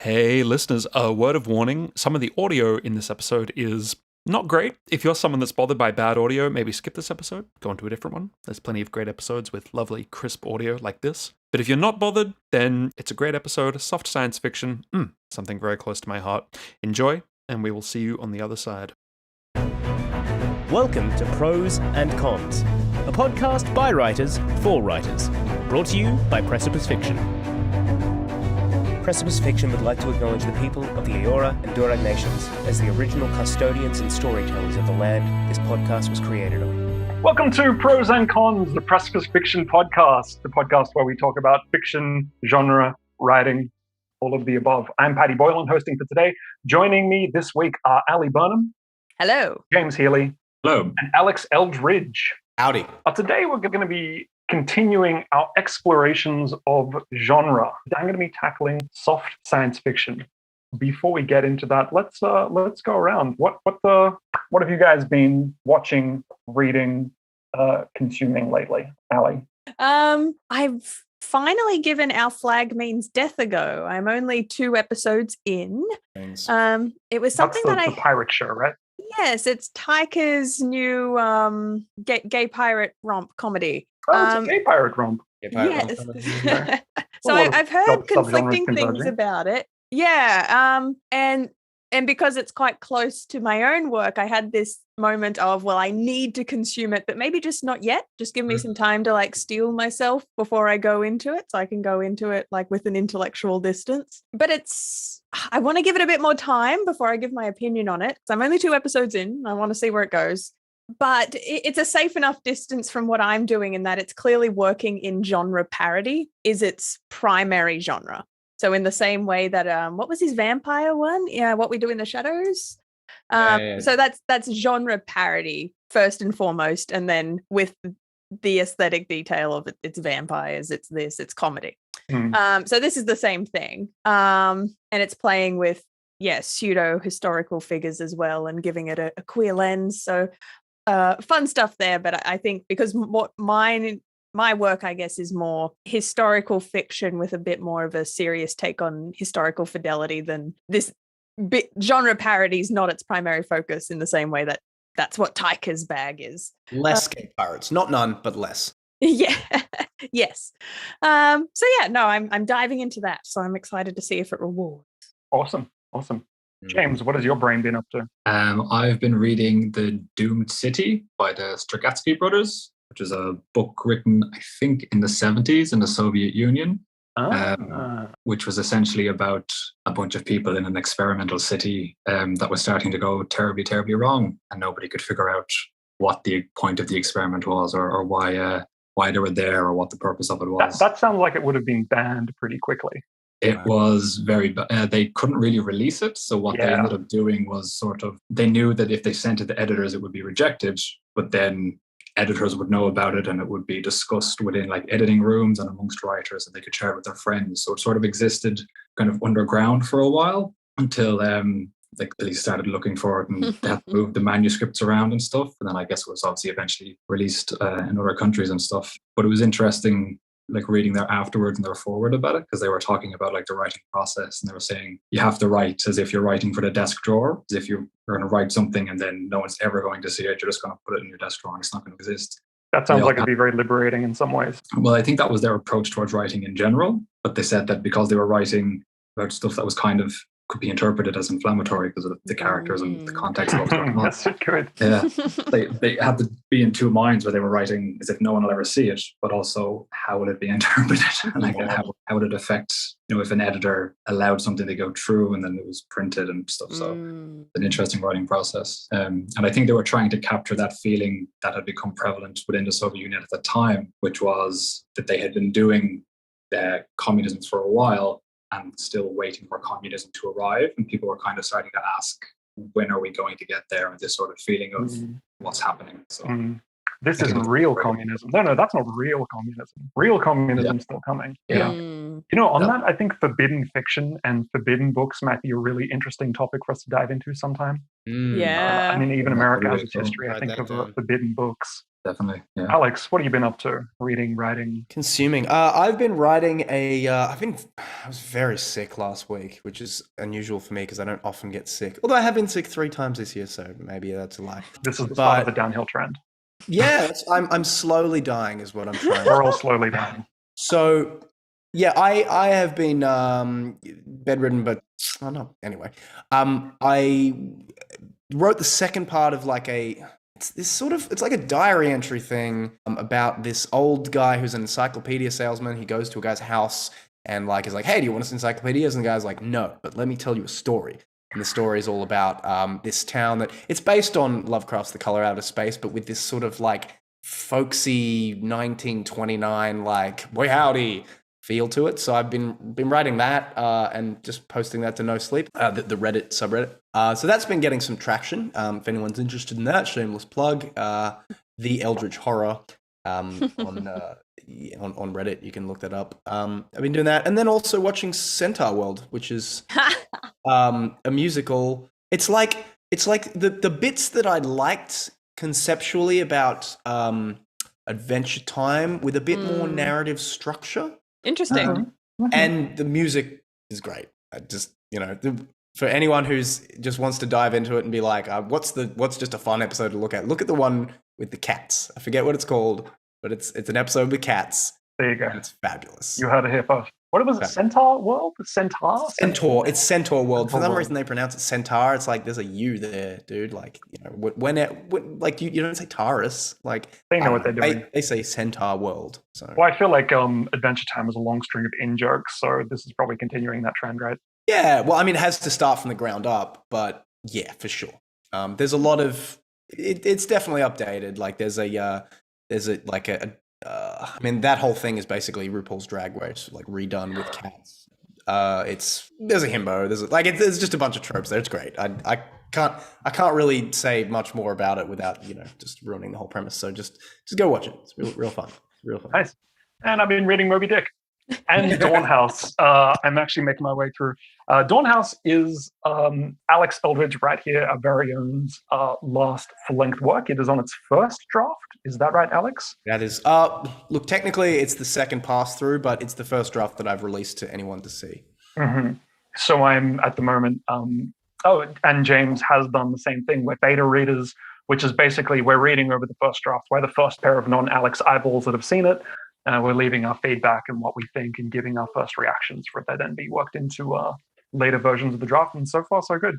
Hey, listeners, a word of warning. Some of the audio in this episode is not great. If you're someone that's bothered by bad audio, maybe skip this episode, go on to a different one. There's plenty of great episodes with lovely, crisp audio like this. But if you're not bothered, then it's a great episode, soft science fiction, something very close to my heart. Enjoy, and we will see you on the other side. Welcome to Prose and Cons, a podcast by writers for writers, brought to you by Precipice Fiction. Precipice Fiction would like to acknowledge the people of the Eora and Durag nations as the original custodians and storytellers of the land this podcast was created on. Welcome to Prose and Cons, the Precipice Fiction podcast, the podcast where we talk about fiction, genre, writing, all of the above. I'm Paddy Boylan, hosting for today. Joining me this week are Ali Burnham. Hello. James Healy. Hello. And Alex Eldridge. Howdy. Today we're going to be continuing our explorations of genre. I'm going to be tackling soft science fiction. Before we get into that, let's go around. What have you guys been watching, reading, consuming lately, Ali? I've finally given Our Flag Means Death a go. I'm only 2 episodes in. Thanks. It was something That's the pirate show, right? Yes, it's Taika's new gay pirate romp comedy. Oh, it's a gay pirate romp. Yes. Okay. So I've heard conflicting things converging. about it. Yeah. And because it's quite close to my own work, I had this moment of, well, I need to consume it, but maybe just not yet. Just give me some time to steel myself before I go into it, so I can go into it with an intellectual distance. But I want to give it a bit more time before I give my opinion on it. So I'm only 2 episodes in. I want to see where it goes. But it's a safe enough distance from what I'm doing in that it's clearly working in genre parody is its primary genre. So in the same way that, what was his vampire one? Yeah, What We Do in the Shadows. So that's genre parody first and foremost. And then with the aesthetic detail of it's vampires, it's comedy. So this is the same thing. And it's playing with, pseudo historical figures as well and giving it a queer lens. So fun stuff there. But I think because what my work, I guess, is more historical fiction with a bit more of a serious take on historical fidelity than this genre parody is not its primary focus in the same way that's what Taika's bag is. Less gay pirates. Not none, but less. Yeah. Yes. I'm diving into that. So I'm excited to see if it rewards. Awesome. James, what has your brain been up to? I've been reading The Doomed City by the Strugatsky brothers, which is a book written, I think, in the 70s in the Soviet Union, which was essentially about a bunch of people in an experimental city that was starting to go terribly, terribly wrong, and nobody could figure out what the point of the experiment was or why they were there or what the purpose of it was. That sounds like it would have been banned pretty quickly. It was very they couldn't really release it, so what they ended up doing was they knew that if they sent it to editors it would be rejected, but then editors would know about it and it would be discussed within editing rooms and amongst writers, and they could share it with their friends. So it sort of existed kind of underground for a while until they police started looking for it and they had to move the manuscripts around and stuff. And then I guess it was obviously eventually released in other countries and stuff. But it was interesting reading their afterwards and their forward about it, because they were talking about the writing process, and they were saying you have to write as if you're writing for the desk drawer, as if you're going to write something and then no one's ever going to see it. You're just going to put it in your desk drawer and it's not going to exist. That sounds like it'd be very liberating in some ways. Well, I think that was their approach towards writing in general, but they said that because they were writing about stuff that was could be interpreted as inflammatory because of the characters and the context of what's going on. Yes, it could. Yeah, they had to be in 2 minds where they were writing as if no one will ever see it, but also how will it be interpreted? And how would it affect, if an editor allowed something to go through and then it was printed and stuff. So an interesting writing process. And I think they were trying to capture that feeling that had become prevalent within the Soviet Union at the time, which was that they had been doing communism for a while and still waiting for communism to arrive. And people were kind of starting to ask, when are we going to get there? And this sort of feeling of what's happening. So this isn't real communism. No, that's not real communism. Real communism's still coming. Yeah. On that, I think forbidden fiction and forbidden books might be a really interesting topic for us to dive into sometime. Yeah. Even America has its history, I think, of forbidden books. Definitely. Yeah. Alex, what have you been up to? Reading, writing? Consuming. I've been writing I was very sick last week, which is unusual for me because I don't often get sick. Although I have been sick 3 times this year, so maybe that's a lie. This is the start of the downhill trend. Yeah, I'm slowly dying is what I'm trying. We're all slowly dying. So, yeah, I have been bedridden, but anyway. I wrote the second part of like it's like a diary entry thing about this old guy who's an encyclopedia salesman. He goes to a guy's house and like is like, hey, do you want us encyclopedias? And the guy's like, no, but let me tell you a story. And the story is all about this town that it's based on Lovecraft's The Color Out of Space, but with this sort of like folksy 1929 like boy howdy feel to it. So I've been writing that and just posting that to No Sleep, the Reddit subreddit. So that's been getting some traction. If anyone's interested in that, shameless plug. The Eldritch Horror on Reddit, you can look that up. I've been doing that, and then also watching Centaur World, which is a musical. It's like the bits that I liked conceptually about Adventure Time with a bit more narrative structure. Interesting. Mm-hmm. And the music is great. I just, for anyone who's just wants to dive into it and be like, what's just a fun episode to look at? Look at the one with the cats. I forget what it's called, but it's an episode with cats. There you go. And it's fabulous. You heard it here first. What was it? Centaur World? Centaur? Centaur. It's Centaur World. For some World. reason they pronounce it Centaur. It's like there's a U there, dude. Like, when you don't say Taurus. Like They know what they're doing. They say Centaur World. So Well, I feel like Adventure Time was a long string of in-jokes, so this is probably continuing that trend, right? yeah, well, I mean, it has to start from the ground up, but yeah, for sure. There's a lot of it's definitely updated. Like there's I mean, that whole thing is basically RuPaul's Drag Race, like redone with cats. There's a himbo. There's just a bunch of tropes there. It's great. I can't really say much more about it without just ruining the whole premise. So just go watch it. It's real fun. Real fun. Nice. And I've been reading Moby Dick and Dawn House. I'm actually making my way through. Dawn House is Alex Eldridge right here, our very own last full-length work. It is on its first draft. Is that right, Alex? That is. Look, technically it's the second pass through, but it's the first draft that I've released to anyone to see. Mm-hmm. So I'm at the moment. And James has done the same thing. We're beta readers, which is basically we're reading over the first draft. We're the first pair of non-Alex eyeballs that have seen it. We're leaving our feedback and what we think and giving our first reactions for it to then be worked into later versions of the draft. And so far, so good.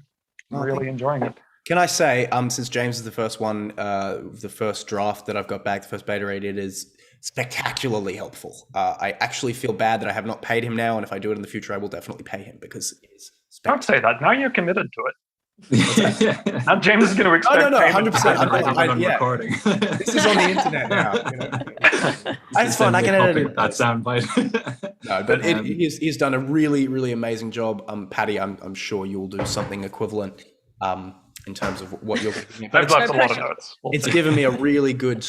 I'm really enjoying it. Can I say, since James is the first one, the first draft that I've got back, the first beta read, it is spectacularly helpful. I actually feel bad that I have not paid him now, and if I do it in the future, I will definitely pay him because it is Don't say that. Now you're committed to it. Now James is going to expect. No, 100%. I'm recording. This is on the internet now. It's fun. I can edit it. That soundbite. No, but he's done a really, really amazing job. Patty, I'm sure you'll do something equivalent in terms of what you're thinking. I've left a lot of notes. It's given me a really good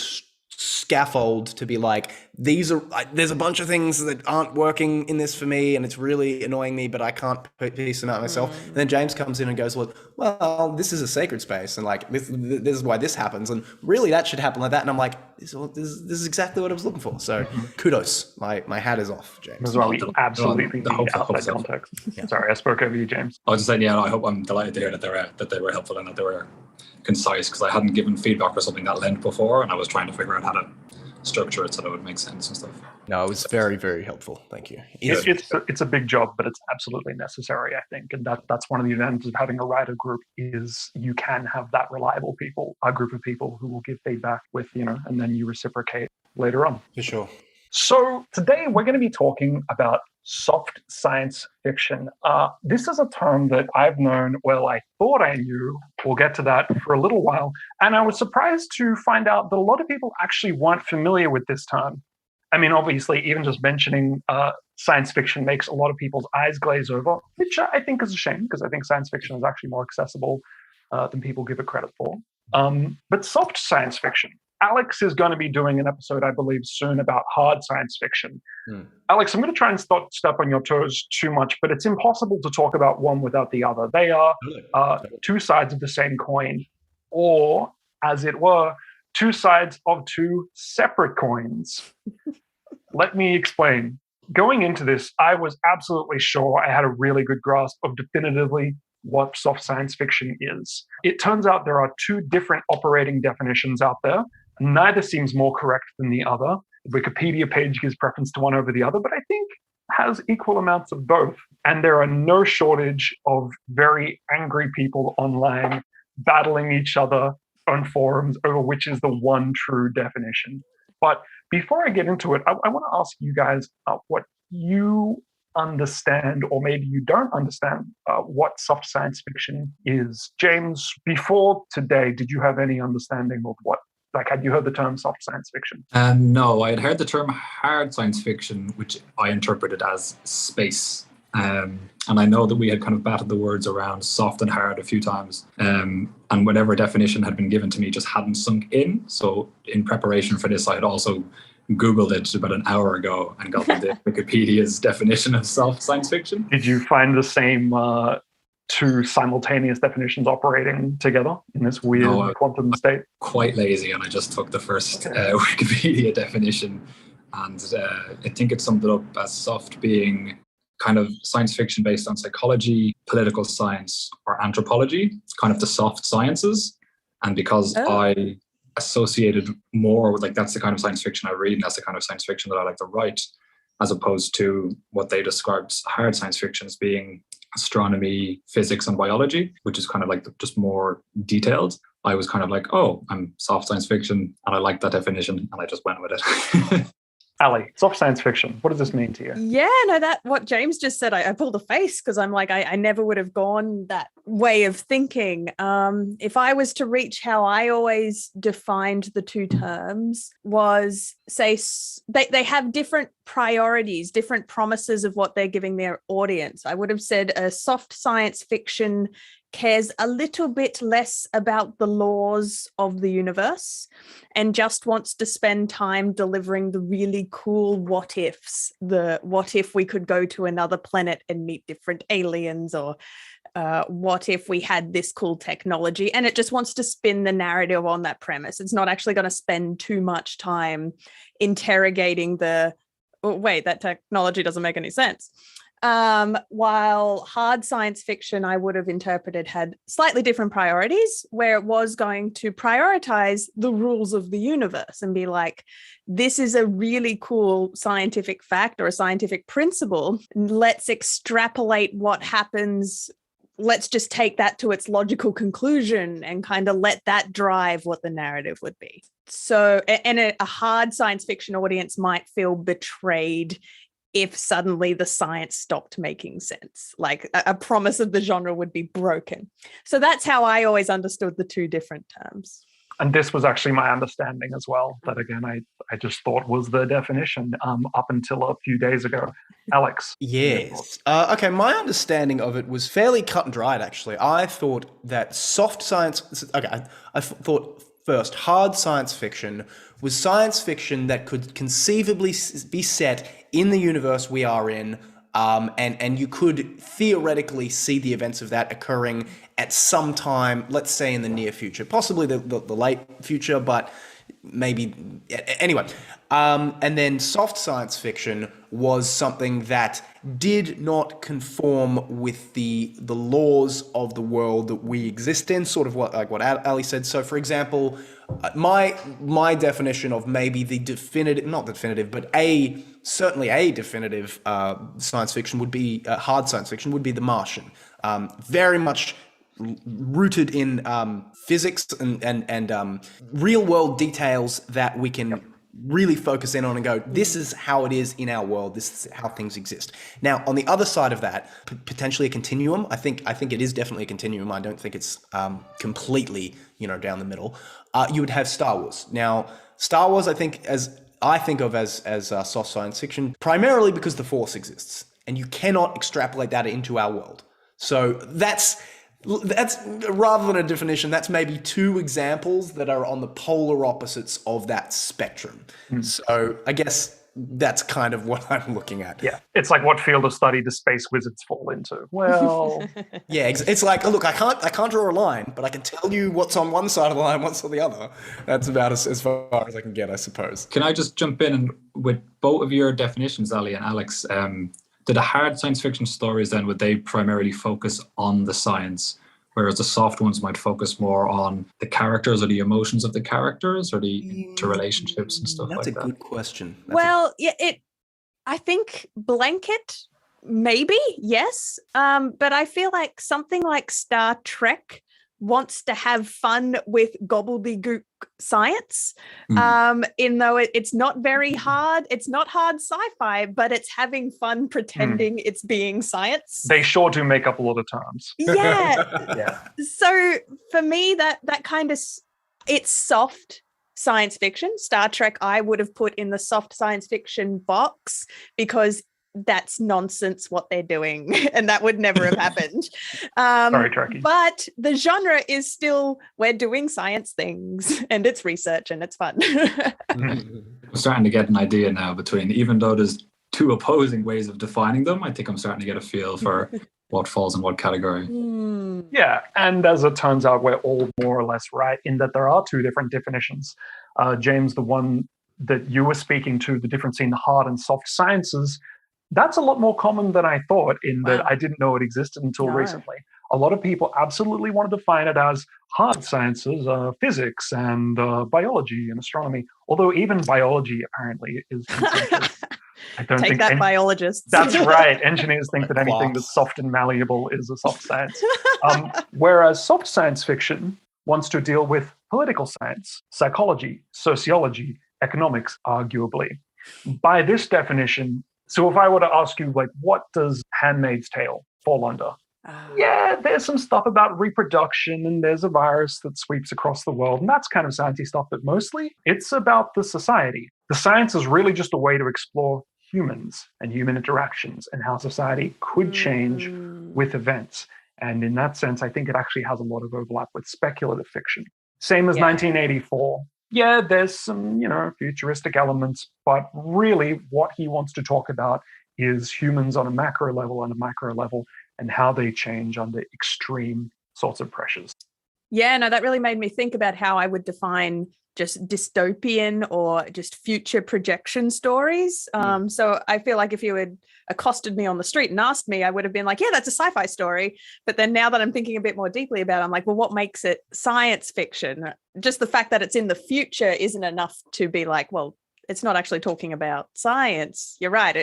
scaffold to be like, there's a bunch of things that aren't working in this for me, and it's really annoying me, but I can't piece them out myself. And then James comes in and goes, well, this is a sacred space, and like this is why this happens, and really that should happen like that. And I'm like, this is exactly what I was looking for. So kudos, my hat is off, James. This is why we absolutely need outside context. Yeah. Sorry, I spoke over you, James. I was just saying, I'm delighted to hear that they were helpful and that they were concise, because I hadn't given feedback for something that length before, and I was trying to figure out how to structure it so that it would make sense and stuff. No, it was very, very helpful. Thank you. It's a big job, but it's absolutely necessary, I think. And that's one of the advantages of having a writer group is you can have that reliable a group of people who will give feedback with, and then you reciprocate later on. For sure. So today we're going to be talking about soft science fiction. This is a term that I've known, I thought I knew. We'll get to that for a little while. And I was surprised to find out that a lot of people actually weren't familiar with this term. I mean, obviously, even just mentioning science fiction makes a lot of people's eyes glaze over, which I think is a shame, because I think science fiction is actually more accessible than people give it credit for. But soft science fiction. Alex is going to be doing an episode, I believe, soon about hard science fiction. Alex, I'm going to try and step on your toes too much, but it's impossible to talk about one without the other. They are two sides of the same coin, or, as it were, two sides of two separate coins. Let me explain. Going into this, I was absolutely sure I had a really good grasp of definitively what soft science fiction is. It turns out there are two different operating definitions out there. Neither seems more correct than the other. The Wikipedia page gives preference to one over the other, but I think has equal amounts of both. And there are no shortage of very angry people online battling each other on forums over which is the one true definition. But before I get into it, I want to ask you guys what you understand, or maybe you don't understand, what soft science fiction is. James, before today, did you have any understanding of what, like, had you heard the term soft science fiction? No, I had heard the term hard science fiction, which I interpreted as space. And I know that we had kind of batted the words around soft and hard a few times, and whatever definition had been given to me just hadn't sunk in. So in preparation for this, I had also Googled it about an hour ago and got the Wikipedia's definition of soft science fiction. Did you find the same two simultaneous definitions operating together in this weird quantum state? Quite lazy, and I just took the first Wikipedia definition, and I think it summed it up as soft being kind of science fiction based on psychology, political science, or anthropology, kind of the soft sciences. And because I associated more with, like, that's the kind of science fiction I read, and that's the kind of science fiction that I like to write, as opposed to what they described hard science fiction as being astronomy, physics, and biology, which is kind of like just more detailed. I was kind of like, oh, I'm soft science fiction, and I like that definition, and I just went with it. Ali, soft science fiction, what does this mean to you? Yeah, no, that what James just said, I pulled a face because I'm like, I never would have gone that way of thinking. If I was to reach how I always defined the two terms was, say, they have different priorities, different promises of what they're giving their audience. I would have said a soft science fiction cares a little bit less about the laws of the universe and just wants to spend time delivering the really cool what ifs. The what if we could go to another planet and meet different aliens, or what if we had this cool technology, and it just wants to spin the narrative on that premise. It's not actually going to spend too much time interrogating the, oh, wait, that technology doesn't make any sense. While hard science fiction, I would have interpreted, had slightly different priorities, where it was going to prioritize the rules of the universe and be like, this is a really cool scientific fact or a scientific principle. Let's extrapolate what happens. Let's just take that to its logical conclusion and kind of let that drive what the narrative would be. So, and a hard science fiction audience might feel betrayed if suddenly the science stopped making sense, like a promise of the genre would be broken. So that's how I always understood the two different terms. And this was actually my understanding as well. That, again, I just thought was the definition up until a few days ago. Alex? Yes. Okay, my understanding of it was fairly cut and dried, actually. I thought that soft science... Okay, I thought first, hard science fiction was science fiction that could conceivably be set in the universe we are in, and you could theoretically see the events of that occurring at some time, let's say in the near future, possibly the late future, but maybe anyway. And then soft science fiction was something that did not conform with the laws of the world that we exist in, sort of what Ali said. So, for example, my definition of maybe the definitive, not definitive, but certainly a definitive science fiction would be hard science fiction would be The Martian. Very much rooted in physics and real world details that we can really focus in on and go, this is how it is in our world, this is how things exist. Now, on the other side of that, potentially a continuum. I think it is definitely a continuum. I don't think it's completely, down the middle. You would have Star Wars. Now, Star Wars, I think of as soft science fiction, primarily because the Force exists, and you cannot extrapolate that into our world. So that's rather than a definition, that's maybe two examples that are on the polar opposites of that spectrum. So I guess that's kind of what I'm looking at. Yeah, it's like what field of study do space wizards fall into? Well, Yeah, it's like, look, I can't draw a line, but I can tell you what's on one side of the line, what's on the other. That's about as far as I can get, I suppose. Can I just jump in and with both of your definitions, Ali and Alex? Did the hard science fiction stories then, would they primarily focus on the science, whereas the soft ones might focus more on the characters or the emotions of the characters or the interrelationships and stuff like that? That's a good question. I think blanket, maybe, yes. But I feel like something like Star Trek wants to have fun with gobbledygook science, in though it's not very hard. It's not hard sci-fi, but it's having fun pretending it's being science. They sure do make up a lot of terms. Yeah. Yeah. So for me, that kind of, it's soft science fiction. Star Trek I would have put in the soft science fiction box because that's nonsense what they're doing, and that would never have happened. Very tricky. But the genre is still, we're doing science things and it's research and it's fun. I'm starting to get an idea now between, even though there's two opposing ways of defining them, I think I'm starting to get a feel for what falls in what category. Yeah, and as it turns out, we're all more or less right in that there are two different definitions. James, the one that you were speaking to, the difference in hard and soft sciences, that's a lot more common than I thought, in that I didn't know it existed until recently. A lot of people absolutely want to define it as hard sciences, physics and biology and astronomy, although even biology apparently is I don't Take think that, biologists. That's right. Engineers think that anything that's soft and malleable is a soft science. Whereas soft science fiction wants to deal with political science, psychology, sociology, economics, arguably. By this definition, so if I were to ask you, like, what does Handmaid's Tale fall under? Yeah, there's some stuff about reproduction and there's a virus that sweeps across the world, and that's kind of sciencey stuff, but mostly it's about the society. The science is really just a way to explore humans and human interactions and how society could change with events. And in that sense, I think it actually has a lot of overlap with speculative fiction. Same as 1984. Yeah, there's some, futuristic elements, but really what he wants to talk about is humans on a macro level and a micro level and how they change under extreme sorts of pressures. Yeah, no, that really made me think about how I would define just dystopian or just future projection stories. So I feel like if you had accosted me on the street and asked me, I would have been like, yeah, that's a sci-fi story. But then now that I'm thinking a bit more deeply about it, I'm like, well, what makes it science fiction? Just the fact that it's in the future isn't enough to be like, well, it's not actually talking about science. You're right.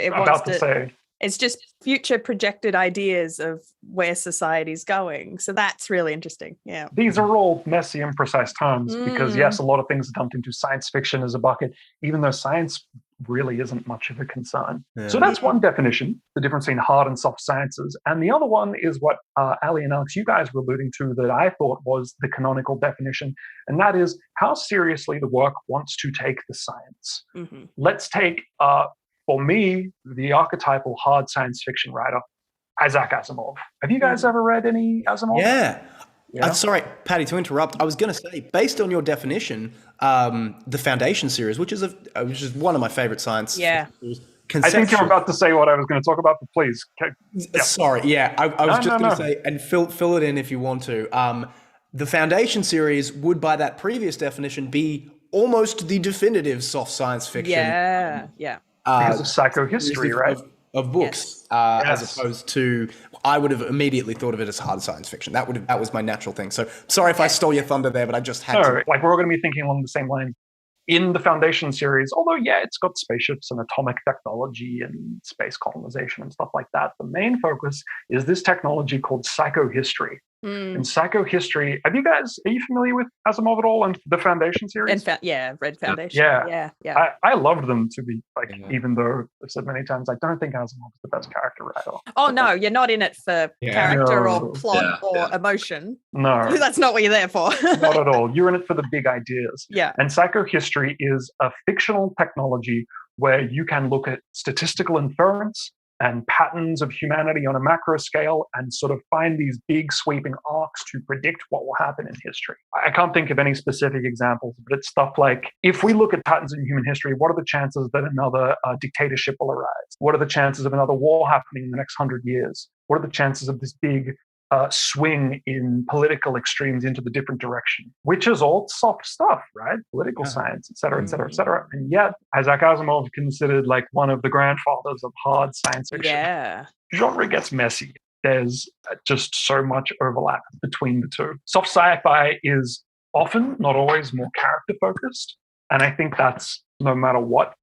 It's just future projected ideas of where society's going. So that's really interesting. Yeah. These are all messy and precise terms because, yes, a lot of things are dumped into science fiction as a bucket, even though science really isn't much of a concern. Yeah. So that's one definition, the difference between hard and soft sciences. And the other one is what Ali and Alex, you guys were alluding to, that I thought was the canonical definition. And that is how seriously the work wants to take the science. Let's take... for me, the archetypal hard science fiction writer, Isaac Asimov. Have you guys ever read any Asimov? Yeah. I'm sorry, Patty, to interrupt. I was going to say, based on your definition, the Foundation series, which is one of my favorite science. Yeah. I think you're about to say what I was going to talk about, but please. Yeah. Sorry. Yeah, I was just going to say, and fill it in if you want to. The Foundation series would, by that previous definition, be almost the definitive soft science fiction. Yeah. Yeah. Because of psychohistory, right? Of books, as opposed to, I would have immediately thought of it as hard science fiction. That was my natural thing. So sorry if I stole your thunder there, but I just had to. Like, we're all going to be thinking along the same line. In the Foundation series, although, yeah, it's got spaceships and atomic technology and space colonization and stuff like that, the main focus is this technology called psychohistory. And psychohistory, are you familiar with Asimov at all and the Foundation series? I've read Foundation. Yeah. I loved them, to be even though I've said many times, I don't think Asimov is the best character writer. Oh, no, you're not in it for character or plot or emotion. No. That's not what you're there for. Not at all. You're in it for the big ideas. Yeah. And psychohistory is a fictional technology where you can look at statistical inference and patterns of humanity on a macro scale and sort of find these big sweeping arcs to predict what will happen in history. I can't think of any specific examples, but it's stuff like, if we look at patterns in human history, what are the chances that another dictatorship will arise? What are the chances of another war happening in the next 100 years? What are the chances of this big swing in political extremes into the different direction, which is all soft stuff, right? Political science, et cetera, et cetera, et cetera. And yet, Isaac Asimov considered like one of the grandfathers of hard science fiction. Yeah. Genre gets messy. There's just so much overlap between the two. Soft sci-fi is often, not always, more character focused. And I think that's no matter what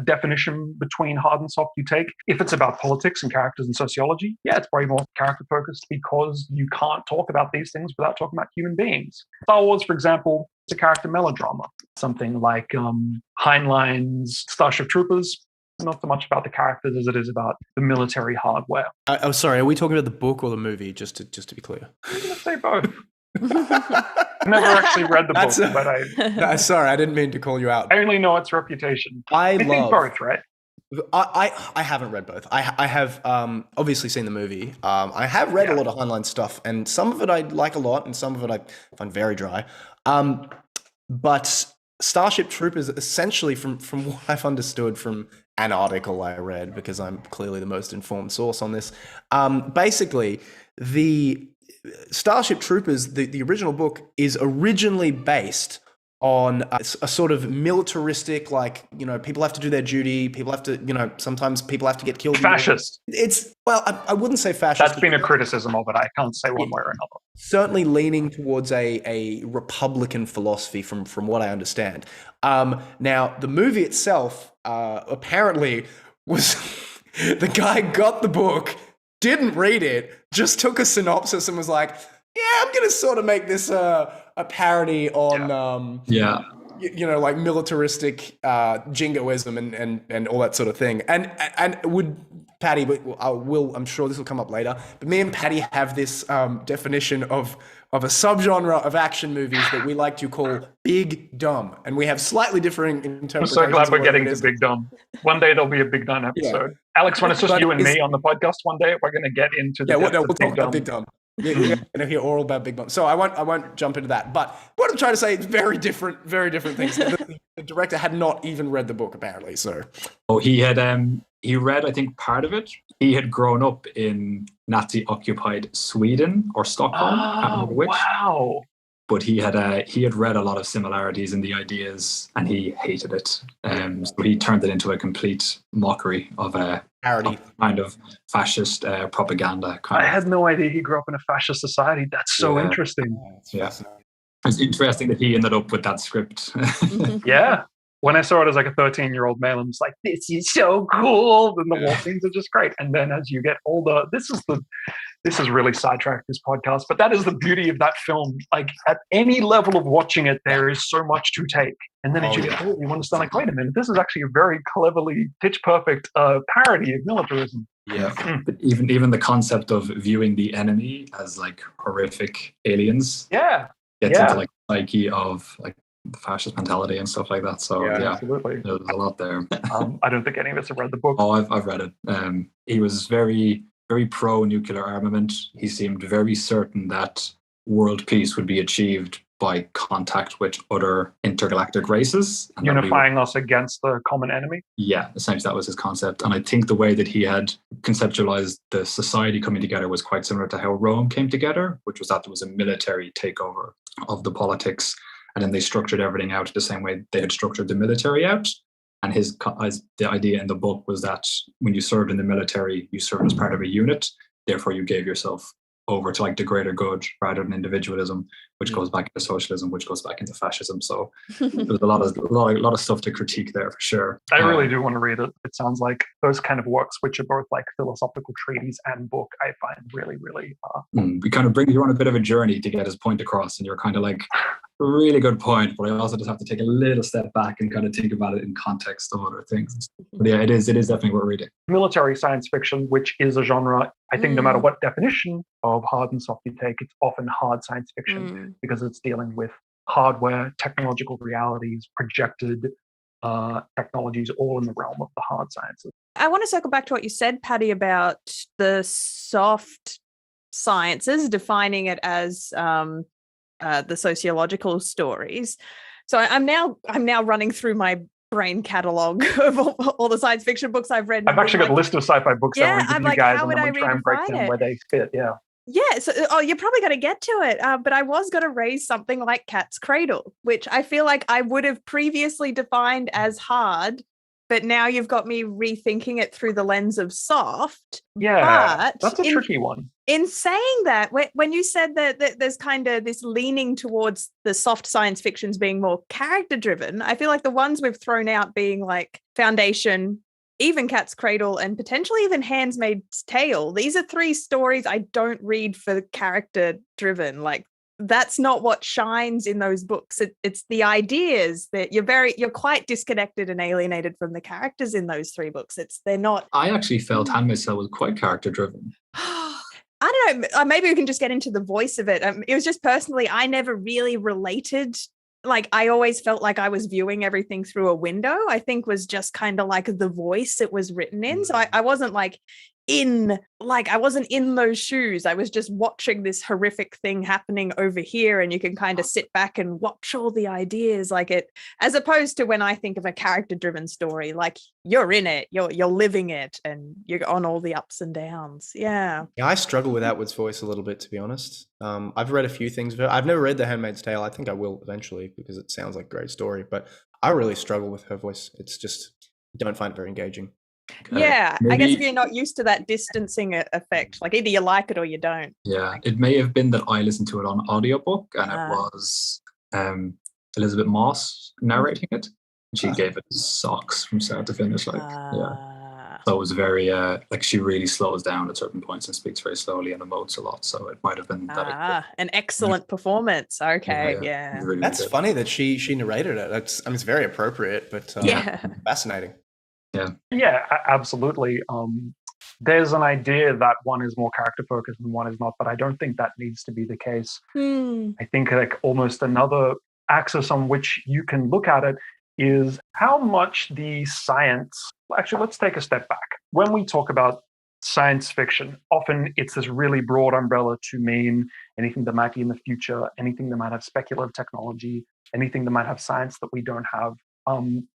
definition between hard and soft you take. If it's about politics and characters and sociology, yeah, it's probably more character focused because you can't talk about these things without talking about human beings. Star Wars, for example, is a character melodrama. Something like Heinlein's Starship Troopers, not so much about the characters as it is about the military hardware. I'm sorry, are we talking about the book or the movie, just to be clear? I'm going to say both. I've never actually read the book, but sorry, I didn't mean to call you out. I only know its reputation. I think both, right? I haven't read both. I have obviously seen the movie. I have read a lot of Heinlein stuff, and some of it I like a lot, and some of it I find very dry. But Starship Troopers, essentially, from what I've understood from an article I read, because I'm clearly the most informed source on this, basically the Starship Troopers, the original book, is originally based on a sort of militaristic, like, people have to do their duty, people have to, sometimes people have to get killed. Fascist. It's, well, I wouldn't say fascist. That's been a criticism of it. I can't say one way or another. Certainly leaning towards a Republican philosophy from what I understand. Now, the movie itself apparently was, the guy got the book, didn't read it, just took a synopsis and was like, yeah, I'm going to sort of make this a parody on, like militaristic jingoism and all that sort of thing. And would Patty, but I'm sure this will come up later, but me and Patty have this definition of a subgenre of action movies that we like to call big dumb. And we have slightly differing interpretations. I'm so glad we're getting to big dumb. One day there'll be a big dumb episode. Yeah. Alex, when it's just you and me on the podcast one day, we're going to get into the we'll talk about big dumb. You're going to hear all about big dumb. So I won't jump into that. But what I'm trying to say is very different things. The director had not even read the book, apparently. So he had he read, I think, part of it. He had grown up in Nazi-occupied Sweden or Stockholm. I can't remember which. Wow. But he had read a lot of similarities in the ideas, and he hated it. So he turned it into a complete mockery of a parody, kind of fascist propaganda. I had no idea he grew up in a fascist society. That's so interesting. Yeah, it's interesting that he ended up with that script. Yeah. When I saw it as like a 13-year-old male, I'm just like, this is so cool. And the war scenes are just great. And then as you get older, this is really sidetracked this podcast, but that is the beauty of that film. Like at any level of watching it, there is so much to take. And then as you get older, you understand, like, wait a minute, this is actually a very cleverly pitch perfect parody of militarism. Yeah. But even the concept of viewing the enemy as like horrific aliens. Yeah. Gets into like the psyche of like the fascist mentality and stuff like that. So absolutely, there's a lot there. I don't think any of us have read the book. Oh, I've read it. He was very, very pro nuclear armament. He seemed very certain that world peace would be achieved by contact with other intergalactic races, unifying us against the common enemy. Yeah, essentially that was his concept. And I think the way that he had conceptualized the society coming together was quite similar to how Rome came together, which was that there was a military takeover of the politics. And then they structured everything out the same way they had structured the military out. And the idea in the book was that when you served in the military, you served as part of a unit. Therefore, you gave yourself over to like the greater good rather than individualism, which goes back into socialism, which goes back into fascism. So there's a lot of stuff to critique there for sure. I really do want to read it. It sounds like those kind of works, which are both like philosophical treatise and book, I find really, really. We kind of bring you on a bit of a journey to get his point across, and you're kind of like, really good point, but I also just have to take a little step back and kind of think about it in context of other things. But yeah, it is definitely worth reading. Military science fiction, which is a genre, I think no matter what definition of hard and soft you take, it's often hard science fiction because it's dealing with hardware, technological realities, projected technologies, all in the realm of the hard sciences. I want to circle back to what you said, Patty, about the soft sciences, defining it as the sociological stories. So I'm now running through my brain catalog of all the science fiction books I've read. I've actually got a list of sci-fi books that I'm you like, guys, how and would then I we try and break redefine down it? where they fit. Yeah. Yeah. So, you're probably going to get to it. But I was going to raise something like Cat's Cradle, which I feel like I would have previously defined as hard, but now you've got me rethinking it through the lens of soft. Yeah, but that's a tricky one. In saying that, when you said that there's kind of this leaning towards the soft science fictions being more character driven, I feel like the ones we've thrown out being like Foundation, even Cat's Cradle, and potentially even Handmaid's Tale, these are 3 stories I don't read for character driven. Like, that's not what shines in those books. It's the ideas that you're quite disconnected and alienated from the characters in those 3 books. They're not. I actually felt Handmaid's Tale was quite character driven. I don't know. Maybe we can just get into the voice of it. It was just personally, I never really related. Like, I always felt like I was viewing everything through a window. I think was just kind of like the voice it was written in. So I wasn't I wasn't in those shoes. I was just watching this horrific thing happening over here, and you can kind of sit back and watch all the ideas like it, as opposed to when I think of a character driven story, like you're in it, you're living it, and you're on all the ups and downs. Yeah, I struggle with Atwood's voice a little bit, to be honest. I've read a few things of her. I've never read The Handmaid's Tale. I think I will eventually because it sounds like a great story, but I really struggle with her voice. It's just, I don't find it very engaging. Yeah, I guess if you're not used to that distancing effect, like either you like it or you don't. Yeah, it may have been that I listened to it on audiobook, and it was Elizabeth Moss narrating it. She gave it socks from start to finish. Yeah, so it was very like she really slows down at certain points and speaks very slowly and emotes a lot. So it might have been that. An excellent performance. Okay, yeah. Really That's good. funny that she narrated it. It's very appropriate, but fascinating. Yeah, absolutely. There's an idea that one is more character focused and one is not, but I don't think that needs to be the case. I think like almost another axis on which you can look at it is how much the science. Actually, let's take a step back. When we talk about science fiction, often it's this really broad umbrella to mean anything that might be in the future, anything that might have speculative technology, anything that might have science that we don't have,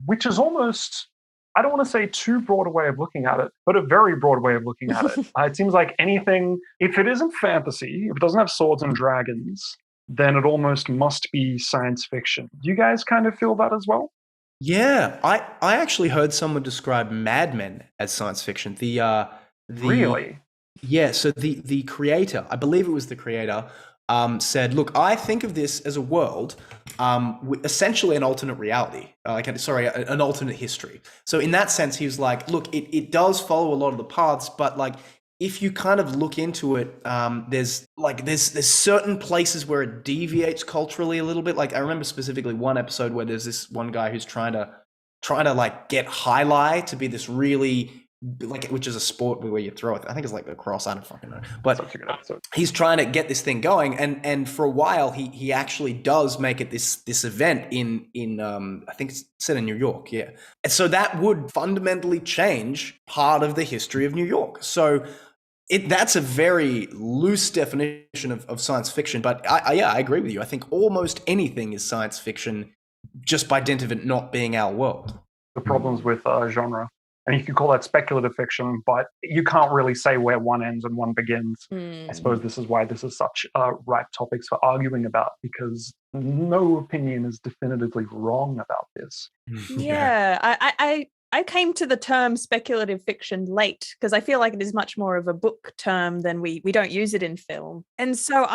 which is almost, I don't want to say too broad a way of looking at it, but a very broad way of looking at it. It seems like anything, if it isn't fantasy, if it doesn't have swords and dragons, then it almost must be science fiction. Do you guys kind of feel that as well? Yeah, I actually heard someone describe Mad Men as science fiction. Really? Yeah, so the creator, I believe it was the creator, said, look, I think of this as a world, essentially an alternate reality, an alternate history. So in that sense, he was like, look, it does follow a lot of the paths, but like, if you kind of look into it, there's certain places where it deviates culturally a little bit. Like I remember specifically one episode where there's this one guy who's trying to like get highlight to be this really, like, which is a sport where you throw it. I think it's like the cross. I don't fucking know. But he's trying to get this thing going, and for a while he actually does make it this event in I think it's set in New York, yeah. And so that would fundamentally change part of the history of New York. So that's a very loose definition of science fiction, but I agree with you. I think almost anything is science fiction just by dint of it not being our world. The problems with genre. And you could call that speculative fiction, but you can't really say where one ends and one begins. I suppose this is why this is such ripe topics for arguing about, because no opinion is definitively wrong about this. Yeah, I came to the term speculative fiction late because I feel like it is much more of a book term than we don't use it in film. And so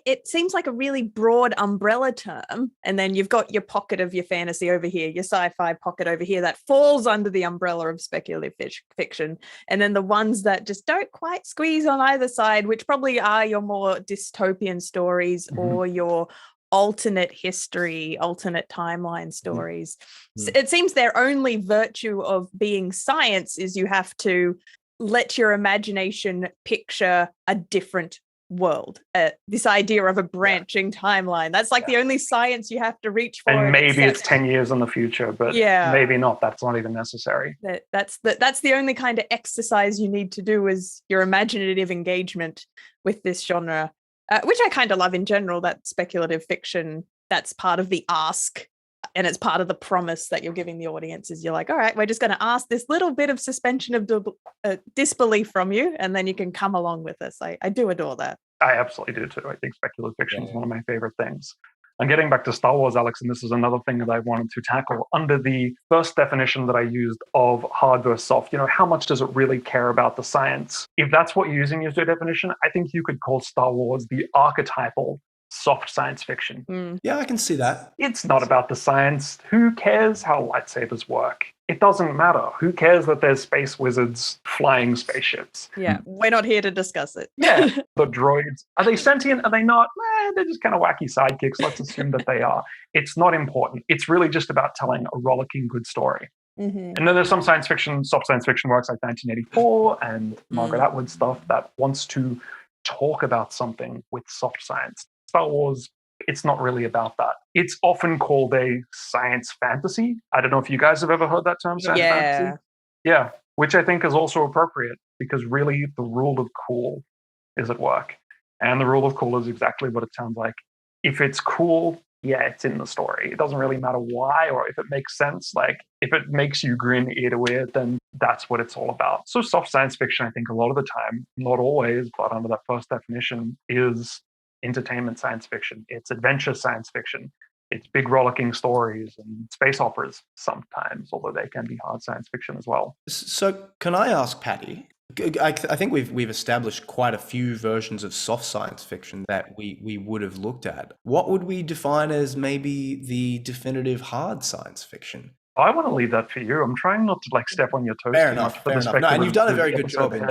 it seems like a really broad umbrella term. And then you've got your pocket of your fantasy over here, your sci-fi pocket over here that falls under the umbrella of speculative fiction. And then the ones that just don't quite squeeze on either side, which probably are your more dystopian stories or your alternate history, alternate timeline stories. So it seems their only virtue of being science is you have to let your imagination picture a different world. This idea of a branching timeline. That's like the only science you have to reach for. And maybe it's 10 years in the future, but maybe not. That's not even necessary. That's the only kind of exercise you need to do is your imaginative engagement with this genre, which I kind of love in general, that speculative fiction. That's part of the ask. And it's part of the promise that you're giving the audience is you're like, all right, we're just going to ask this little bit of suspension of disbelief from you, and then you can come along with us. I do adore that. I absolutely do too. I think speculative fiction is one of my favorite things. And getting back to Star Wars, Alex, and this is another thing that I wanted to tackle under the first definition that I used of hard versus soft. How much does it really care about the science? If that's what you're using as your definition, I think you could call Star Wars the archetypal soft science fiction. Yeah, I can see that. It's not about the science. Who cares how lightsabers work? It doesn't matter. Who cares that there's space wizards flying spaceships? Yeah, we're not here to discuss it. Yeah, the droids, are they sentient? Are they not? They're just kind of wacky sidekicks. Let's assume that they are. It's not important. It's really just about telling a rollicking good story. And then there's some science fiction, soft science fiction works like 1984 and Margaret Atwood stuff that wants to talk about something with soft science. Star Wars, it's not really about that. It's often called a science fantasy. I don't know if you guys have ever heard that term, science fantasy. Yeah, which I think is also appropriate because really the rule of cool is at work. And the rule of cool is exactly what it sounds like. If it's cool, it's in the story. It doesn't really matter why or if it makes sense. Like, if it makes you grin ear to ear, then that's what it's all about. So soft science fiction, I think a lot of the time, not always, but under that first definition, is entertainment science fiction. It's adventure science fiction. It's big rollicking stories and space operas sometimes, although they can be hard science fiction as well. So can I ask Patty, I think we've established quite a few versions of soft science fiction that we would have looked at. What would we define as maybe the definitive hard science fiction? I want to leave that for you. I'm trying not to step on your toes Fair too enough, much. fair enough. No, and you've done a very good job in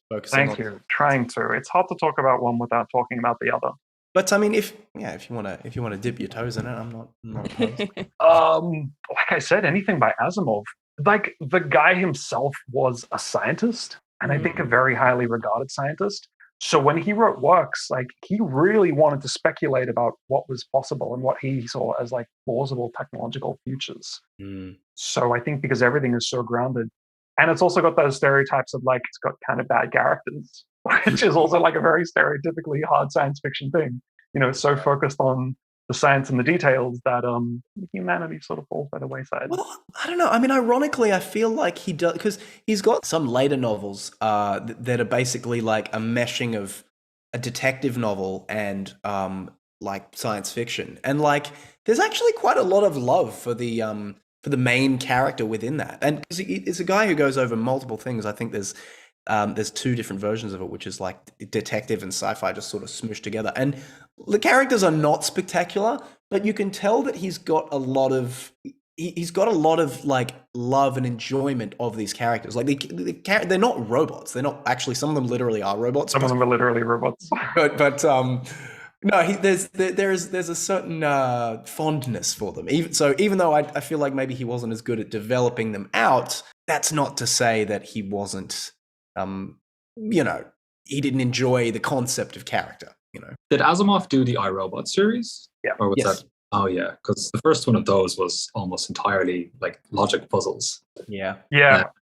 focusing on. Thank you. Trying to. It's hard to talk about one without talking about the other. But I mean, if you want to dip your toes in it, I'm not opposed. Like I said, anything by Asimov. Like, the guy himself was a scientist, and I think a very highly regarded scientist. So when he wrote works, like, he really wanted to speculate about what was possible and what he saw as like plausible technological futures. So I think because everything is so grounded, and it's also got those stereotypes of like, it's got kind of bad characters, which is also like a very stereotypically hard science fiction thing. So focused on the science and the details that humanity sort of falls by the wayside. Well, I don't know. I mean, ironically, I feel like he does, because he's got some later novels that are basically like a meshing of a detective novel and like science fiction, and like there's actually quite a lot of love for the main character within that, and it's a guy who goes over multiple things. I think there's two different versions of it, which is like detective and sci-fi just sort of smooshed together. And the characters are not spectacular, but you can tell that he's got a lot of like love and enjoyment of these characters. Like they're not robots. They're not actually. Some of them literally are robots. Some of them are literally robots. But no, there's a certain fondness for them. Even though I feel like maybe he wasn't as good at developing them out, that's not to say that he wasn't. He didn't enjoy the concept of character. Did Asimov do the iRobot series? Yeah. Or was that? Oh yeah, because the first one of those was almost entirely like logic puzzles. Yeah.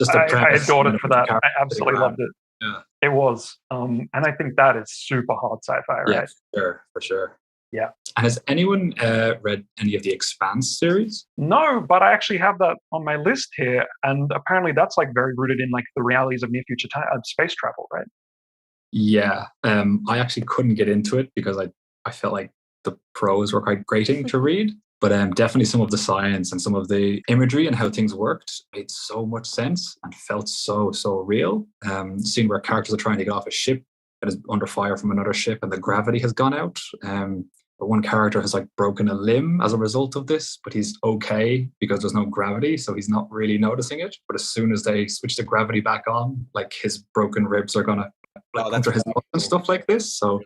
Just I adored it for that. I absolutely loved it. Yeah. It was. And I think that is super hard sci-fi, right? Yeah, for sure. Yeah. And has anyone read any of the Expanse series? No, but I actually have that on my list here, and apparently that's like very rooted in like the realities of near future space travel, right? Yeah, I actually couldn't get into it because I felt like the prose were quite grating to read, but definitely some of the science and some of the imagery and how things worked made so much sense and felt so real. Seeing where characters are trying to get off a ship that is under fire from another ship and the gravity has gone out. But one character has like broken a limb as a result of this, but he's okay because there's no gravity, so he's not really noticing it. But as soon as they switch the gravity back on, like his broken ribs are gonna enter his mouth and stuff like this. So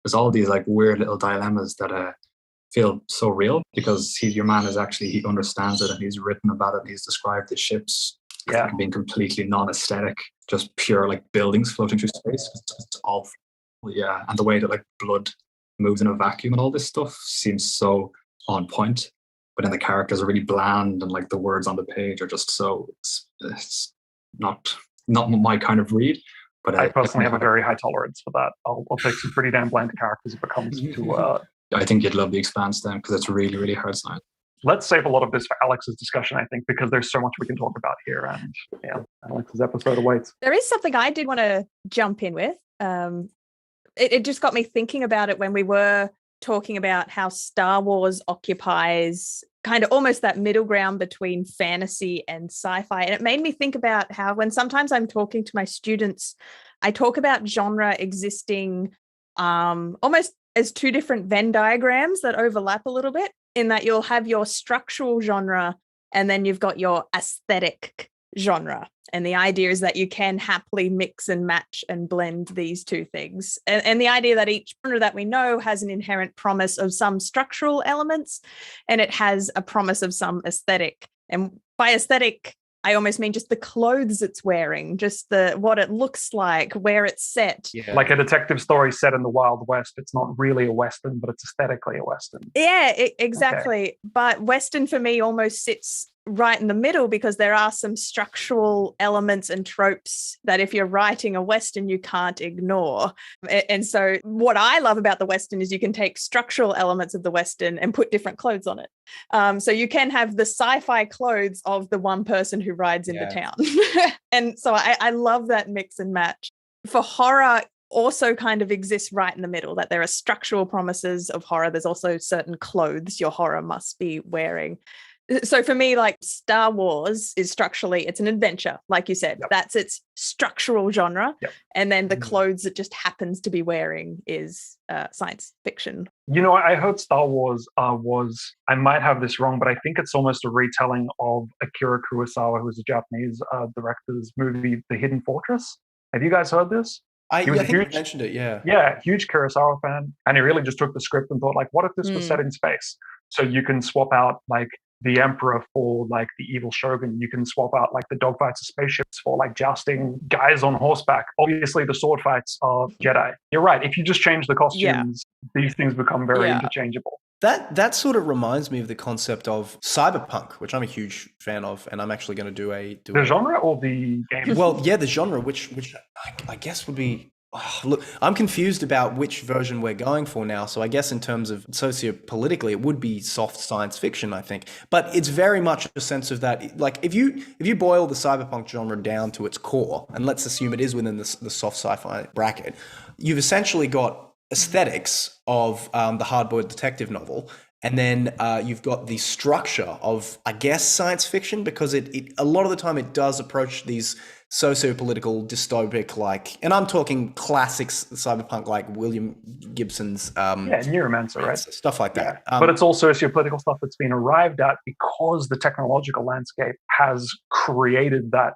there's all these like weird little dilemmas that feel so real because your man is actually, he understands it and he's written about it and he's described the ships being completely non-aesthetic, just pure like buildings floating through space. It's all Yeah, and the way that like blood moves in a vacuum and all this stuff seems so on point. But then the characters are really bland, and like the words on the page are just so it's not my kind of read. But I personally have a very high tolerance for that. I'll take some pretty damn bland characters if it comes to. I think you'd love the Expanse then, because it's really, really hard science. Let's save a lot of this for Alex's discussion, I think, because there's so much we can talk about here. And yeah, Alex's episode awaits. There is something I did want to jump in with. It just got me thinking about it when we were talking about how Star Wars occupies kind of almost that middle ground between fantasy and sci-fi. And it made me think about how when sometimes I'm talking to my students, I talk about genre existing almost as two different Venn diagrams that overlap a little bit, in that you'll have your structural genre and then you've got your aesthetic genre. And the idea is that you can happily mix and match and blend these two things. And the idea that each genre that we know has an inherent promise of some structural elements, and it has a promise of some aesthetic. And by aesthetic, I almost mean just the clothes it's wearing, just what it looks like, where it's set. Yeah. Like a detective story set in the Wild West. It's not really a Western, but it's aesthetically a Western. Yeah, exactly. Okay. But Western for me almost sits right in the middle, because there are some structural elements and tropes that if you're writing a Western, you can't ignore. And so what I love about the Western is you can take structural elements of the Western and put different clothes on it. So you can have the sci-fi clothes of the one person who rides into town. And so I love that mix and match. For horror, also kind of exists right in the middle, that there are structural promises of horror. There's also certain clothes your horror must be wearing. So for me, like Star Wars is structurally, it's an adventure, like you said. Yep. That's its structural genre. Yep. And then the clothes it just happens to be wearing is science fiction. You know, I heard Star Wars was, I might have this wrong, but I think it's almost a retelling of Akira Kurosawa, who's a Japanese director's movie, The Hidden Fortress. Have you guys heard this? I think you mentioned it, yeah. Yeah, huge Kurosawa fan. And he really just took the script and thought, like, what if this was set in space? So you can swap out, like, the emperor for like the evil shogun. You can swap out like the dogfights of spaceships for like jousting guys on horseback. Obviously the sword fights of Jedi. You're right. If you just change the costumes, these things become very interchangeable. That sort of reminds me of the concept of cyberpunk, which I'm a huge fan of, and I'm actually going to do the genre or the game. Well, yeah, the genre, which I guess would be. Oh, look, I'm confused about which version we're going for now. So I guess in terms of socio-politically, it would be soft science fiction, I think. But it's very much a sense of that, like if you boil the cyberpunk genre down to its core, and let's assume it is within the soft sci-fi bracket, you've essentially got aesthetics of the hard-boiled detective novel. And then you've got the structure of, I guess, science fiction, because it a lot of the time it does approach these socio-political dystopic, like, and I'm talking classics cyberpunk like William Gibson's Neuromancer, right? Stuff like that. But it's all socio-political stuff that's been arrived at because the technological landscape has created that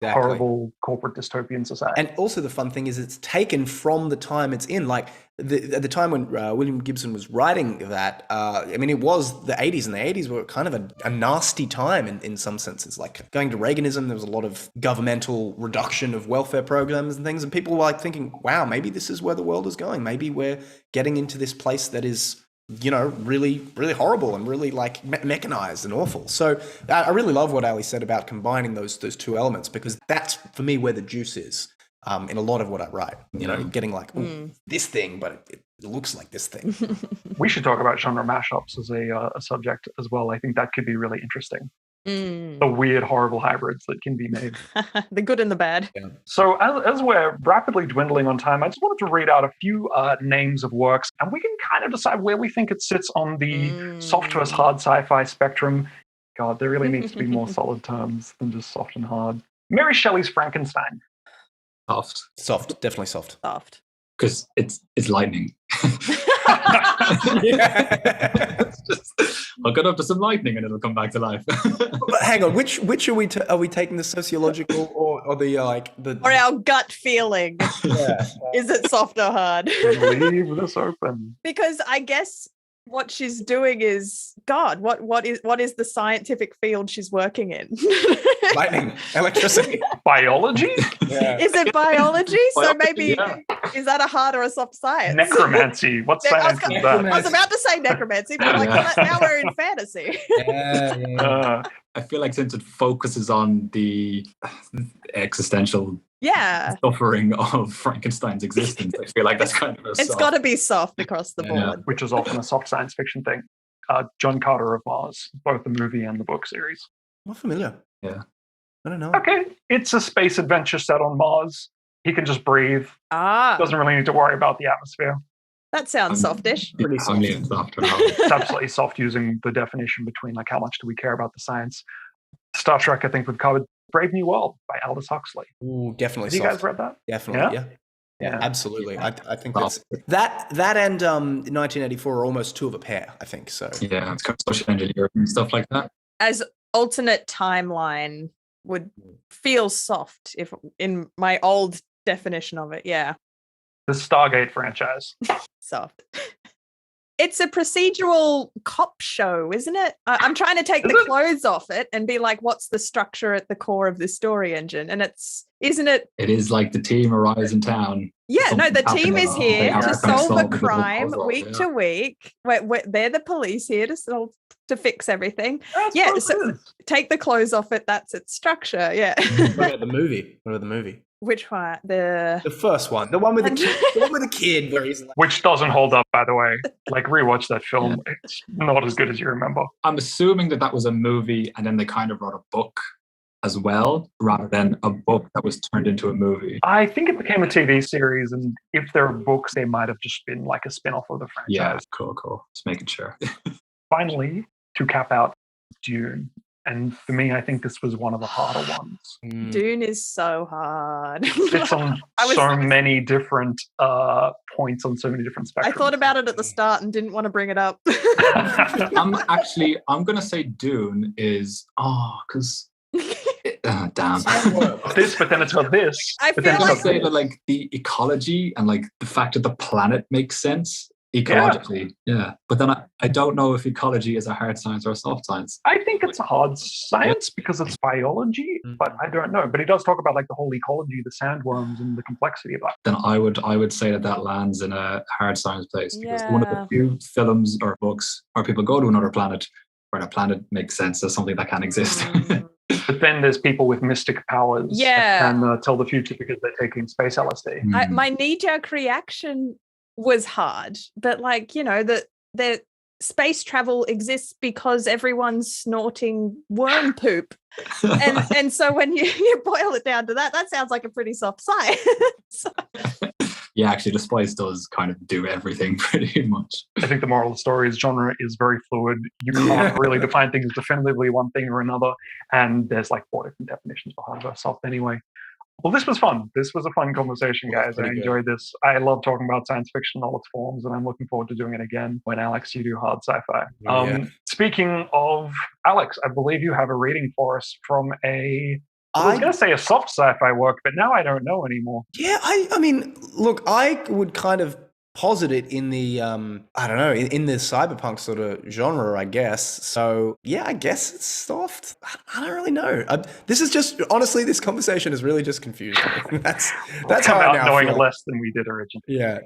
horrible corporate dystopian society. And also the fun thing is it's taken from the time it's in. Like at the time when William Gibson was writing that, I mean, it was the 80s, and the 80s were kind of a nasty time in some senses. Like going to Reaganism, there was a lot of governmental reduction of welfare programs and things, and people were like thinking, wow, maybe this is where the world is going. Maybe we're getting into this place that is, you know, really, really horrible and really like mechanized and awful. So I really love what Ali said about combining those two elements, because that's for me where the juice is in a lot of what I write. You know, getting like this thing, but it looks like this thing. We should talk about genre mashups as a subject as well. I think that could be really interesting. The weird, horrible hybrids that can be made. The good and the bad. Yeah. So as we're rapidly dwindling on time, I just wanted to read out a few names of works, and we can kind of decide where we think it sits on the soft to hard sci-fi spectrum. God, there really needs to be more solid terms than just soft and hard. Mary Shelley's Frankenstein. Soft, definitely soft. Soft. Because it's lightning. It's just, I'll get up to some lightning and it'll come back to life. But hang on, which are we taking, the sociological or the or our gut feeling? Yeah. Is it soft or hard? Leave this open. Because I guess what she's doing is God. What is the scientific field she's working in? Lightning, electricity. Biology? Yeah. Is it biology? So Biology, maybe yeah. is that a hard or a soft science? Necromancy. What science is that? I was about to say necromancy, but like now we're in fantasy. Yeah. Uh, I feel like since it focuses on the existential Yeah. suffering of Frankenstein's existence, I feel like that's kind of a It's soft- got to be soft across the Yeah. board. which is often a soft science fiction thing. John Carter of Mars, both the movie and the book series. Not familiar. Yeah. I don't know. Okay, it's a space adventure set on Mars. He can just breathe. Doesn't really need to worry about the atmosphere. That sounds softish. Pretty Only soft. in softer now. It's absolutely soft using the definition between like how much do we care about the science. Star Trek, I think we've covered Brave New World by Aldous Huxley. Ooh, definitely Have you soft. guys read that? Definitely, Yeah? yeah. Absolutely. I think Soft. that and 1984 are almost two of a pair, I think. So Yeah, it's kind of social engineering and stuff like that. As alternate timeline would feel soft if in my old definition of it. Yeah. The Stargate franchise. Soft. It's a procedural cop show, isn't it? I'm trying to take Is the it? clothes off it and be like, what's the structure at the core of the story engine? And isn't it? It is like the team arrives in town. Yeah, no, the Something's team is happening. here They are to trying to solve a solve the little crime puzzle, week yeah. to week. They're the police here to fix everything. That's Yeah, so so good. take the clothes off it. That's its structure. Yeah. what about the movie? Which one? The first one, the one with the kid, the one with the kid, where he's like, Which doesn't hold up, by the way. Like, rewatch that film. It's not as good as you remember. I'm assuming that was a movie and then they kind of wrote a book as well, rather than a book that was turned into a movie. I think it became a TV series, and if there are books, they might have just been like a spin off of the franchise. Yeah, cool. Just making sure. Finally, to cap out Dune. And for me, I think this was one of the harder ones. Dune is so hard. It's on so many different points on so many different spectrums. I thought about it at the start and didn't want to bring it up. I'm going to say Dune is, because, damn. this, but then it's got this. I but feel then I'll it's got say that like the ecology and like the fact that the planet makes sense ecologically. Yeah. But then I don't know if ecology is a hard science or a soft science. I think it's a hard science because it's biology, but I don't know. But he does talk about like the whole ecology, the sandworms, and the complexity of that. Then I would say that lands in a hard science place because one of the Yeah. few films or books where people go to another planet where the planet makes sense as something that can exist. But then there's people with mystic powers Yeah. that can tell the future because they're taking space LSD. My knee-jerk reaction was hard, but like, you know, the space travel exists because everyone's snorting worm poop. And so when you boil it down to that sounds like a pretty soft science. Yeah, actually, the spice does kind of do everything pretty much. I think the moral of the story is genre is very fluid. You can't really define things definitively one thing or another. And there's like 4 different definitions for hard versus soft anyway. Well, this was fun. This was a fun conversation, Yeah, guys. I pretty good. enjoyed this. I love talking about science fiction in all its forms, and I'm looking forward to doing it again when, Alex, you do hard sci-fi. Yeah. Speaking of Alex, I believe you have a reading for us from I was I going to say a soft sci-fi work, but now I don't know anymore. Yeah, I mean, look, I would kind of posit it in the I don't know, in the cyberpunk sort of genre, I guess. So yeah, I guess it's soft. I don't really know. This is just honestly, this conversation is really just confused me. That's how I now knowing feel. less than we did originally. Yeah.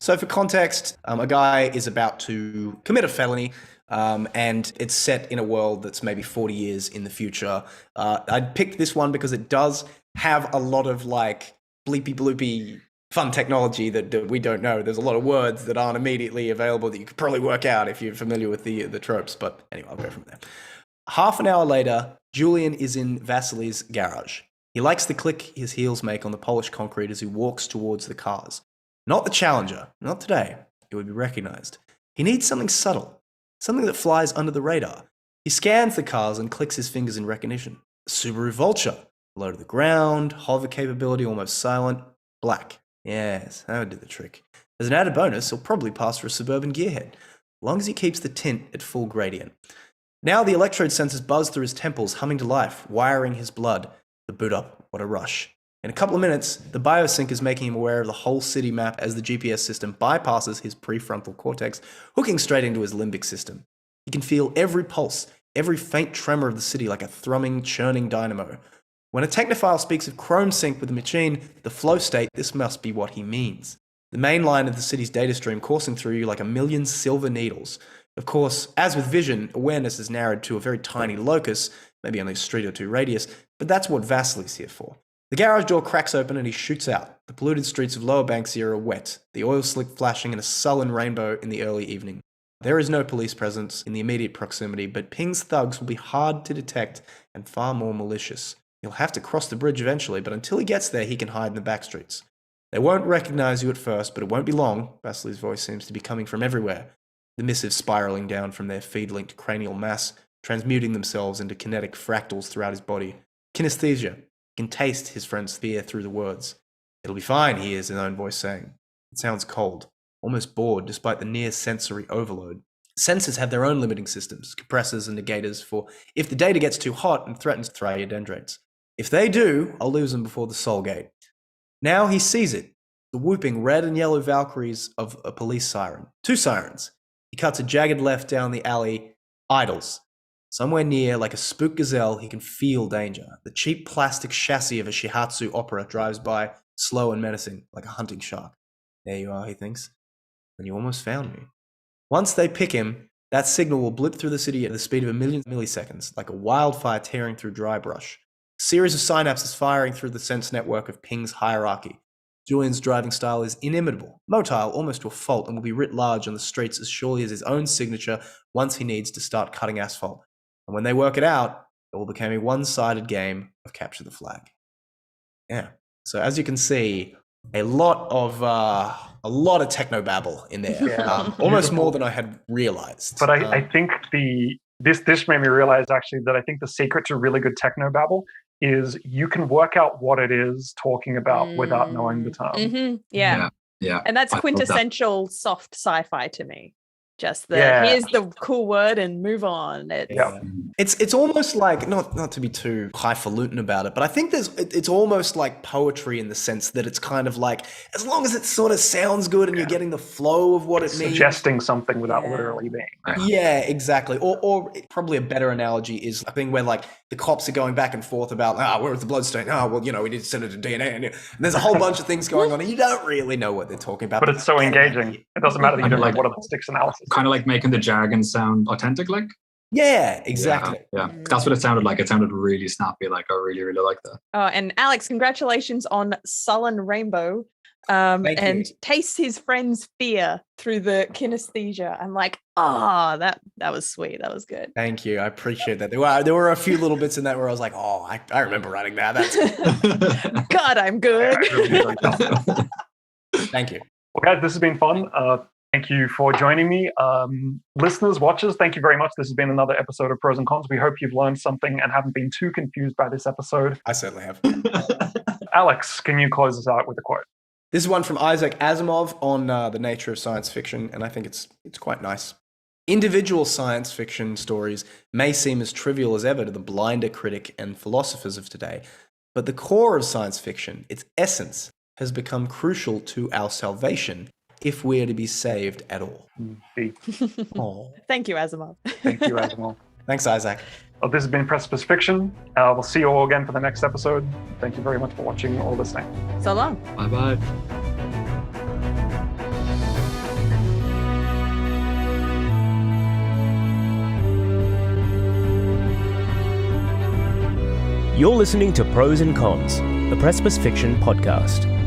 So for context, a guy is about to commit a felony. And it's set in a world that's maybe 40 years in the future. I picked this one because it does have a lot of like bleepy bloopy fun technology that we don't know. There's a lot of words that aren't immediately available that you could probably work out if you're familiar with the tropes. But anyway, I'll go from there. Half an hour later, Julian is in Vasily's garage. He likes the click his heels make on the polished concrete as he walks towards the cars. Not the Challenger. Not today. It would be recognized. He needs something subtle. Something that flies under the radar. He scans the cars and clicks his fingers in recognition. A Subaru Vulture. Low to the ground, hover capability almost silent, black. Yes, that would do the trick. As an added bonus, he'll probably pass for a suburban gearhead, as long as he keeps the tint at full gradient. Now the electrode sensors buzz through his temples, humming to life, wiring his blood. The boot up, what a rush. In a couple of minutes, the biosync is making him aware of the whole city map as the GPS system bypasses his prefrontal cortex, hooking straight into his limbic system. He can feel every pulse, every faint tremor of the city like a thrumming, churning dynamo. When a technophile speaks of chrome sync with the machine, the flow state, this must be what he means. The main line of the city's data stream coursing through you like a million silver needles. Of course, as with vision, awareness is narrowed to a very tiny locus, maybe only a street or two radius, but that's what Vasily's here for. The garage door cracks open and he shoots out. The polluted streets of Lower Banksia are wet, the oil slick flashing in a sullen rainbow in the early evening. There is no police presence in the immediate proximity, but Ping's thugs will be hard to detect and far more malicious. He'll have to cross the bridge eventually, but until he gets there, he can hide in the back streets. They won't recognize you at first, but it won't be long. Vasily's voice seems to be coming from everywhere, the missives spiraling down from their feed-linked cranial mass, transmuting themselves into kinetic fractals throughout his body. Kinesthesia. He can taste his friend's fear through the words. It'll be fine, he hears his own voice saying. It sounds cold, almost bored, despite the near sensory overload. Sensors have their own limiting systems, compressors and negators for if the data gets too hot and threatens thriodendrates. If they do, I'll lose them before the Soul Gate. Now he sees it, the whooping red and yellow Valkyries of a police siren. 2 sirens. He cuts a jagged left down the alley. Idols. Somewhere near, like a spooked gazelle, he can feel danger. The cheap plastic chassis of a Shihatsu opera drives by, slow and menacing, like a hunting shark. There you are, he thinks. And you almost found me. Once they pick him, that signal will blip through the city at the speed of 1,000,000 milliseconds, like a wildfire tearing through dry brush. A series of synapses firing through the sense network of Ping's hierarchy. Julian's driving style is inimitable, motile almost to a fault, and will be writ large on the streets as surely as his own signature once he needs to start cutting asphalt. And when they work it out, it will become a one-sided game of capture the flag. Yeah. So as you can see, a lot of technobabble in there, Yeah. almost more than I had realized. But I think this made me realize actually that I think the secret to really good technobabble is you can work out what it is talking about without knowing the term. Mm-hmm. Yeah. And that's quintessential soft sci-fi to me. Just here's the cool word and move on. It's almost like not to be too highfalutin about it, but I think it's almost like poetry in the sense that it's kind of like as long as it sort of sounds good and you're getting the flow of what it means, suggesting something without literally being. Yeah, exactly. Or probably a better analogy is a thing where like the cops are going back and forth about where was the bloodstain? We need to send it to DNA, and there's a whole bunch of things going on, and you don't really know what they're talking about. But it's so engaging. It doesn't matter that you don't know what are the sticks analysis. Kind of like making the jargon sound authentic, like. Yeah, exactly. Yeah. That's what it sounded like. It sounded really snappy. Like I really, really like that. Oh, and Alex, congratulations on Sullen Rainbow. And tastes his friend's fear through the kinesthesia. I'm like, that was sweet. That was good. Thank you. I appreciate that. There were a few little bits in that where I was like, I remember writing that. That's God, I'm good. Thank you. Well, guys, this has been fun. Thank you for joining me. Listeners, watchers, thank you very much. This has been another episode of Pros and Cons. We hope you've learned something and haven't been too confused by this episode. I certainly have. Alex, can you close us out with a quote? This is one from Isaac Asimov on the nature of science fiction, and I think it's quite nice. Individual science fiction stories may seem as trivial as ever to the blinder critic and philosophers of today, but the core of science fiction, its essence, has become crucial to our salvation if we are to be saved at all. Thank you, Asimov. Thank you, Asimov. Thanks, Isaac. Well, this has been Precipice Fiction. We'll see you all again for the next episode. Thank you very much for watching or listening. So long. Bye-bye. You're listening to Pros and Cons, the Precipice Fiction podcast.